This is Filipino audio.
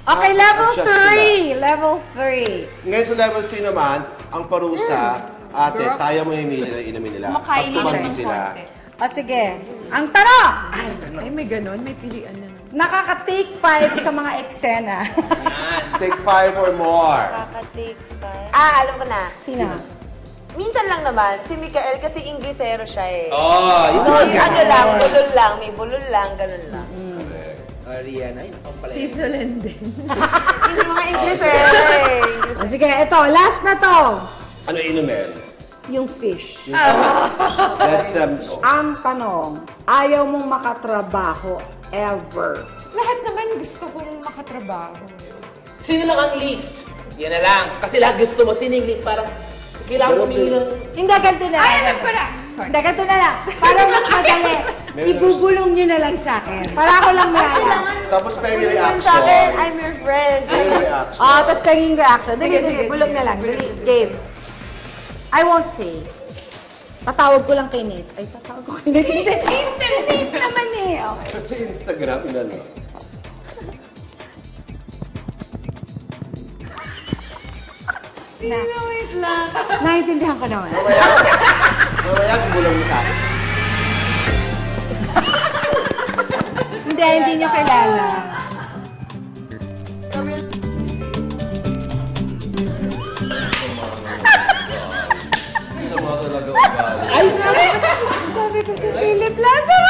Okay, level adjust 3. Level 3. Ngayon sa level 3 naman, ang parusa, ate, tayo mo yung inumin nila. Kumakain Pag tumanggi nila ng sila. konti. O sige, ang tanong! Ay, may ganon. May pilian na naman. Nakaka-take 5 sa mga eksena. Take 5 or more. Kaka-take 5. Ah, alam ko na. Sino? Minsan lang naman, si Mikael kasi Inglesero siya eh. Yun So, nga. ano lang, bulol lang, may bulol lang, ganun lang. Rihanna, ay, nakang pala. Si Solenden. Hindi mga Inglesero eh. O sige, ito, last na to. Ano inumin? Yung fish. That's them. Ang tanong, ayaw mong makatrabaho ever. Lahat naman gusto kong makatrabaho. Sino lang ang least? Yan na lang. Kasi lahat gusto mo. Sino yung least? Parang, kailangan humingi ng... Hindi, ganito na. Ay, alam ko na! Sorry. Hindi, ganito na lang. Para mas madali. Ibubulong nyo na lang sa akin. Para ako lang malala. Tapos pwede Sa akin, reaction. I'm your friend. Pwede reaction. Tapos paging reaction. Sige, Sige, bulong sige. na lang. Dali, game. I won't say. Tatawag ko lang kay Nate. Ay, tatawag ko kay Nate. Nate naman eh. Okay. Kasi Instagram, inano. Wait lang. Naintindihan ko naman. Mamaya, bulong mo sa akin. Hindi nyo kilala. Sa mga talaga ugali. Sabi ko si Philip Lazo.